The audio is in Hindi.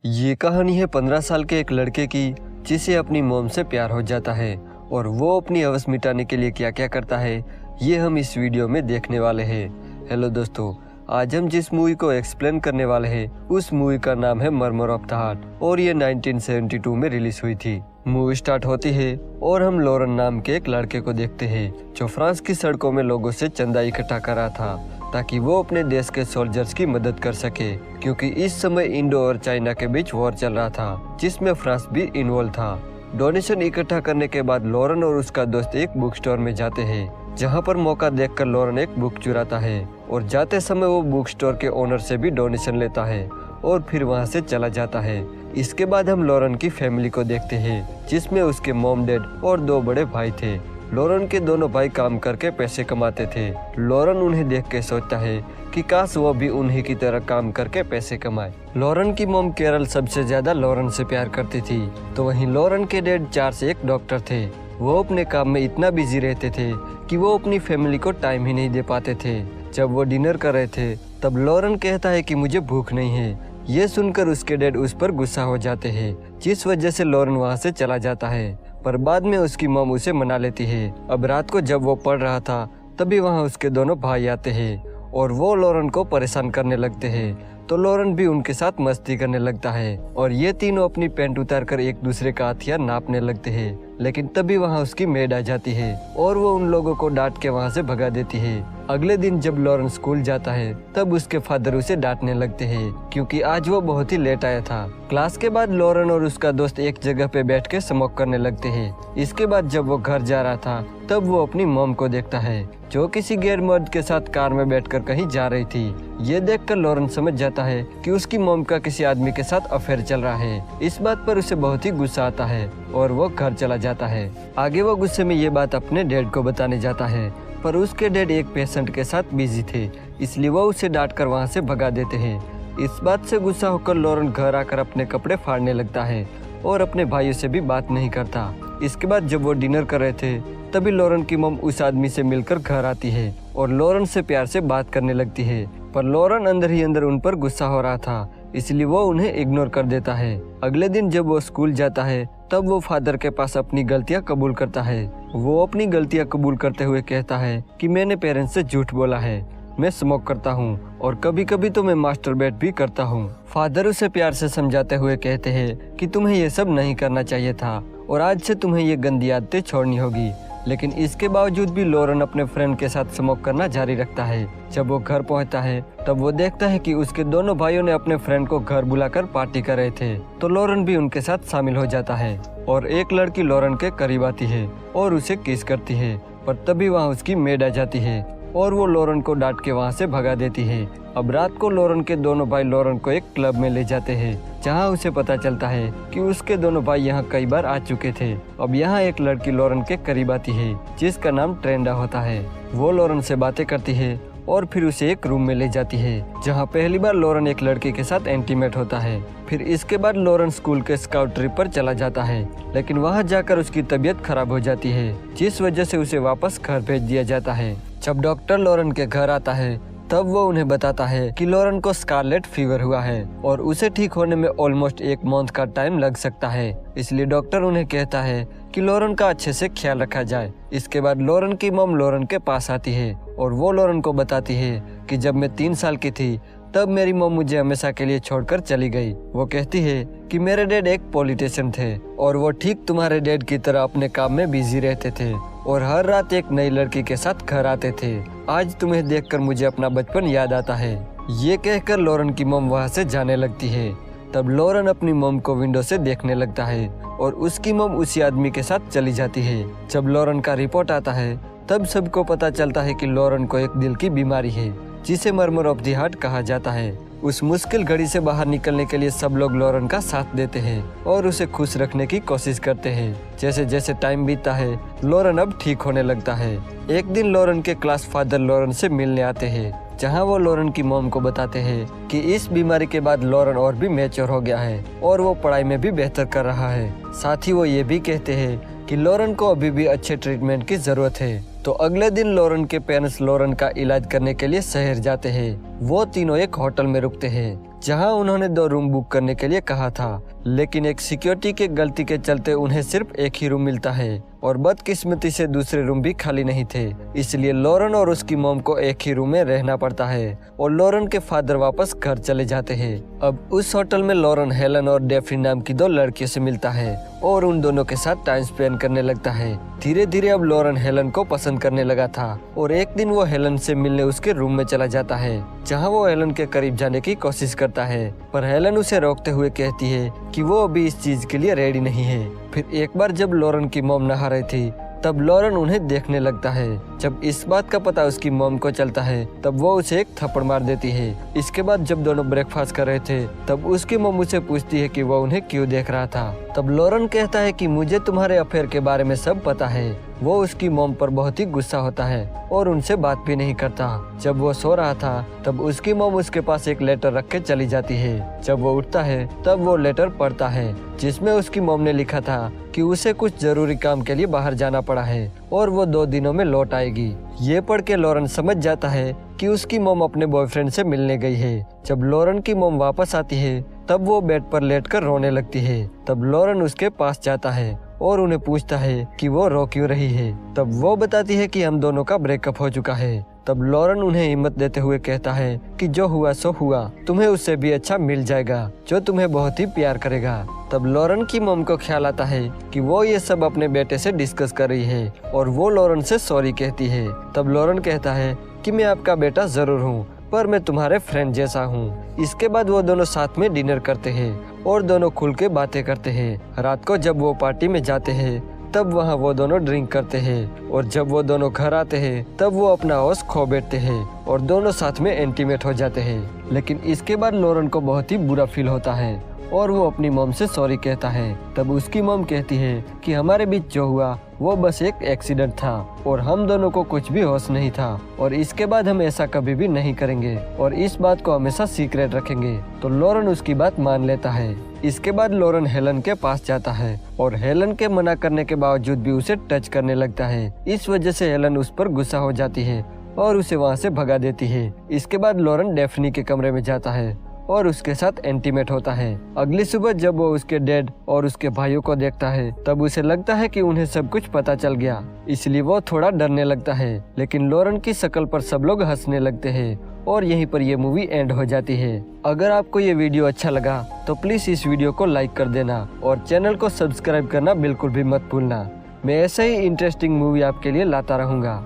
ये कहानी है 15 साल के एक लड़के की जिसे अपनी मॉम से प्यार हो जाता है और वो अपनी हवस मिटाने के लिए क्या क्या करता है ये हम इस वीडियो में देखने वाले हैं। हेलो दोस्तों, आज हम जिस मूवी को एक्सप्लेन करने वाले हैं उस मूवी का नाम है मर्मर ऑफ द हार्ट और ये 1972 में रिलीज हुई थी। मूवी स्टार्ट होती है और हम लॉरेन नाम के एक लड़के को देखते हैं जो फ्रांस की सड़कों में लोगों से चंदा इकट्ठा कर रहा था ताकि वो अपने देश के सोल्जर्स की मदद कर सके, क्योंकि इस समय इंडो और चाइना के बीच वॉर चल रहा था जिसमें फ्रांस भी इन्वॉल्व था। डोनेशन इकट्ठा करने के बाद लॉरेन और उसका दोस्त एक बुक स्टोर में जाते हैं जहां पर मौका देखकर लॉरेन एक बुक चुराता है और जाते समय वो बुक स्टोर के ओनर से भी डोनेशन लेता है और फिर वहां से चला जाता है। इसके बाद हम लॉरेन की फैमिली को देखते हैं जिसमें उसके मॉम डैड और दो बड़े भाई थे। लॉरेन के दोनों भाई काम करके पैसे कमाते थे। लॉरेन उन्हें देख के सोचता है कि काश वो भी उन्हीं की तरह काम करके पैसे कमाए। लॉरेन की मॉम कैरल सबसे ज्यादा लॉरेन से प्यार करती थी, तो वहीं लॉरेन के डैड 4 से 1 डॉक्टर थे। वो अपने काम में इतना बिजी रहते थे कि वो अपनी फैमिली को टाइम ही नहीं दे पाते थे। जब वो डिनर कर रहे थे तब लॉरेन कहता है कि मुझे भूख नहीं है। ये सुनकर उसके डैड उस पर गुस्सा हो जाते हैं, जिस वजह से लॉरेन वहाँ से चला जाता है, पर बाद में उसकी मॉम उसे मना लेती है। अब रात को जब वो पढ़ रहा था तभी वहाँ उसके दोनों भाई आते हैं और वो लॉरेन को परेशान करने लगते हैं, तो लॉरेन भी उनके साथ मस्ती करने लगता है और ये तीनों अपनी पैंट उतारकर एक दूसरे का हथियार नापने लगते हैं। लेकिन तभी वहाँ उसकी मेड आ जाती है और वो उन लोगों को डांट के वहाँ से भगा देती है। अगले दिन जब लॉरेन स्कूल जाता है तब उसके फादर उसे डांटने लगते हैं क्योंकि आज वो बहुत ही लेट आया था। क्लास के बाद लॉरेन और उसका दोस्त एक जगह पे बैठ के स्मोक करने लगते हैं। इसके बाद जब वो घर जा रहा था तब वो अपनी मॉम को देखता है जो किसी गैर मर्द के साथ कार में बैठकर कहीं जा रही थी। ये देखकर लॉरेन समझ जाता है कि उसकी मॉम का किसी आदमी के साथ अफेयर चल रहा है। इस बात पर उसे बहुत ही गुस्सा आता है और वो घर चला जाता है। आगे वो गुस्से में ये बात अपने डैड को बताने जाता है, पर उसके डैड एक पेशेंट के साथ बिजी थे, इसलिए वो उसे डांटकर वहाँ से भगा देते हैं। इस बात से गुस्सा होकर लॉरेन घर आकर अपने कपड़े फाड़ने लगता है और अपने भाइयों से भी बात नहीं करता। इसके बाद जब वो डिनर कर रहे थे तभी लॉरेन की मॉम उस आदमी से मिलकर घर आती है और लॉरेन से प्यार से बात करने लगती है, पर लॉरेन अंदर ही अंदर उन पर गुस्सा हो रहा था, इसलिए वो उन्हें इग्नोर कर देता है। अगले दिन जब वो स्कूल जाता है तब वो फादर के पास अपनी गलतियां कबूल करता है। वो अपनी गलतियां कबूल करते हुए कहता है कि मैंने पेरेंट्स से झूठ बोला है, मैं स्मोक करता हूँ और कभी कभी तो मैं मास्टरबेट भी करता हूँ। फादर उसे प्यार से समझाते हुए कहते हैं कि तुम्हें ये सब नहीं करना चाहिए था और आज से तुम्हें ये गंदी आदतें छोड़नी होगी। लेकिन इसके बावजूद भी लॉरेन अपने फ्रेंड के साथ स्मोक करना जारी रखता है। जब वो घर पहुंचता है तब वो देखता है कि उसके दोनों भाइयों ने अपने फ्रेंड को घर बुलाकर पार्टी कर रहे थे, तो लॉरेन भी उनके साथ शामिल हो जाता है और एक लड़की लॉरेन के करीब आती है और उसे किस करती है, पर तभी वहाँ उसकी मेड आ जाती है और वो लॉरेन को डांट के वहाँ से भगा देती है। अब रात को लॉरेन के दोनों भाई लॉरेन को एक क्लब में ले जाते हैं जहाँ उसे पता चलता है कि उसके दोनों भाई यहाँ कई बार आ चुके थे। अब यहाँ एक लड़की लॉरेन के करीब आती है जिसका नाम ट्रेंडा होता है। वो लॉरेन से बातें करती है और फिर उसे एक रूम में ले जाती है जहाँ पहली बार लॉरेन एक लड़की के साथ इंटीमेट होता है। फिर इसके बाद लॉरेन स्कूल के स्काउट ट्रिप पर चला जाता है, लेकिन वहाँ जाकर उसकी तबीयत खराब हो जाती है जिस वजह से उसे वापस घर भेज दिया जाता है। जब डॉक्टर लॉरेन के घर आता है तब वो उन्हें बताता है कि लॉरेन को स्कारलेट फीवर हुआ है और उसे ठीक होने में ऑलमोस्ट 1 मंथ का टाइम लग सकता है, इसलिए डॉक्टर उन्हें कहता है कि लॉरेन का अच्छे से ख्याल रखा जाए। इसके बाद लॉरेन की मॉम लॉरेन के पास आती है और वो लॉरेन को बताती है कि जब मैं 3 साल की थी तब मेरी मॉम मुझे हमेशा के लिए छोड़कर चली गई। वो कहती है कि मेरे डैड एक पॉलिटिशियन थे और वो ठीक तुम्हारे डैड की तरह अपने काम में बिजी रहते थे और हर रात एक नई लड़की के साथ घर आते थे। आज तुम्हें देखकर मुझे अपना बचपन याद आता है। ये कहकर लॉरेन की मॉम वहाँ से जाने लगती है। तब लॉरेन अपनी मॉम को विंडो से देखने लगता है और उसकी मॉम उसी आदमी के साथ चली जाती है। जब लॉरेन का रिपोर्ट आता है तब सबको पता चलता है कि लॉरेन को एक दिल की बीमारी है जिसे मर्मर ऑफ द हार्ट कहा जाता है। उस मुश्किल घड़ी से बाहर निकलने के लिए सब लोग लॉरेन का साथ देते हैं और उसे खुश रखने की कोशिश करते हैं। जैसे जैसे टाइम बीतता है लॉरेन अब ठीक होने लगता है। एक दिन लॉरेन के क्लास फादर लॉरेन से मिलने आते हैं जहां वो लॉरेन की मॉम को बताते हैं कि इस बीमारी के बाद लॉरेन और भी मैच्योर हो गया है और वो पढ़ाई में भी बेहतर कर रहा है। साथ ही वो ये भी कहते हैं कि लॉरेन को अभी भी अच्छे ट्रीटमेंट की जरूरत है। तो अगले दिन लॉरेन के पेरेंट्स लॉरेन का इलाज करने के लिए शहर जाते हैं। वो तीनों एक होटल में रुकते हैं जहां उन्होंने 2 रूम बुक करने के लिए कहा था, लेकिन एक सिक्योरिटी के गलती के चलते उन्हें सिर्फ एक ही रूम मिलता है और बदकिस्मती से दूसरे रूम भी खाली नहीं थे। इसलिए लॉरेन और उसकी मॉम को एक ही रूम में रहना पड़ता है और लॉरेन के फादर वापस घर चले जाते हैं। अब उस होटल में लॉरेन हेलन और डेफ्नी नाम की 2 लड़कियों से मिलता है और उन दोनों के साथ टाइम स्पेंड करने लगता है। धीरे धीरे अब लॉरेन हेलन को पसंद करने लगा था और एक दिन वो हेलन से मिलने उसके रूम में चला जाता है, जहां वो हेलन के करीब जाने की कोशिश करता है, पर हेलन उसे रोकते हुए कहती है कि वो अभी इस चीज के लिए रेडी नहीं है। फिर एक बार जब लॉरेन की मॉम नहा रही थी, तब लॉरेन उन्हें देखने लगता है। जब इस बात का पता उसकी मॉम को चलता है, तब वो उसे एक थप्पड़ मार देती है। इसके बाद जब दोनों ब्रेकफास्ट कर रहे थे, तब उसकी मॉम उसे पूछती है कि वो उन्हें क्यों देख रहा था। तब लॉरेन कहता है कि मुझे तुम्हारे अफेयर के बारे में सब पता है। वो उसकी मॉम पर बहुत ही गुस्सा होता है और उनसे बात भी नहीं करता। जब वो सो रहा था, तब उसकी मॉम उसके पास एक लेटर रख के चली जाती है। जब वो उठता है, तब वो लेटर पढ़ता है, जिसमें उसकी मॉम ने लिखा था कि उसे कुछ जरूरी काम के लिए बाहर जाना पड़ा है और वो 2 दिनों में लौट आएगी। ये पढ़ के लॉरेन समझ जाता है कि उसकी मॉम अपने बॉयफ्रेंड से मिलने गई है। जब लॉरेन की मॉम वापस आती है, तब वो बेड पर लेटकर रोने लगती है। तब लॉरेन उसके पास जाता है और उन्हें पूछता है कि वो रो क्यों रही है। तब वो बताती है कि हम दोनों का ब्रेकअप हो चुका है। तब लॉरेन उन्हें हिम्मत देते हुए कहता है कि जो हुआ सो हुआ, तुम्हें उससे भी अच्छा मिल जाएगा जो तुम्हें बहुत ही प्यार करेगा। तब लॉरेन की मॉम को ख्याल आता है कि वो ये सब अपने बेटे से डिस्कस कर रही है और वो लॉरेन से सॉरी कहती है। तब लॉरेन कहता है कि मैं आपका बेटा जरूर हूँ, पर मैं तुम्हारे फ्रेंड जैसा हूँ। इसके बाद वो दोनों साथ में डिनर करते हैं और दोनों खुल के बातें करते हैं। रात को जब वो पार्टी में जाते हैं, तब वहाँ वो दोनों ड्रिंक करते हैं और जब वो दोनों घर आते हैं, तब वो अपना होश खो बैठते हैं और दोनों साथ में इंटीमेट हो जाते हैं। लेकिन इसके बाद लॉरेन को बहुत ही बुरा फील होता है और वो अपनी मॉम से सॉरी कहता है। तब उसकी मॉम कहती है कि हमारे बीच जो हुआ वो बस एक एक्सीडेंट था और हम दोनों को कुछ भी होश नहीं था और इसके बाद हम ऐसा कभी भी नहीं करेंगे और इस बात को हमेशा सीक्रेट रखेंगे। तो लॉरेन उसकी बात मान लेता है। इसके बाद लॉरेन हेलन के पास जाता है और हेलन के मना करने के बावजूद भी उसे टच करने लगता है। इस वजह से हेलन उस पर गुस्सा हो जाती है और उसे वहाँ से भगा देती है। इसके बाद लॉरेन डेफ्नी के कमरे में जाता है और उसके साथ इंटीमेट होता है। अगली सुबह जब वो उसके डैड और उसके भाइयों को देखता है, तब उसे लगता है कि उन्हें सब कुछ पता चल गया, इसलिए वो थोड़ा डरने लगता है। लेकिन लॉरेन की शक्ल पर सब लोग हंसने लगते हैं और यहीं पर ये मूवी एंड हो जाती है। अगर आपको ये वीडियो अच्छा लगा तो प्लीज इस वीडियो को लाइक कर देना और चैनल को सब्सक्राइब करना बिल्कुल भी मत भूलना। मैं ऐसे ही इंटरेस्टिंग मूवी आपके लिए लाता रहूंगा।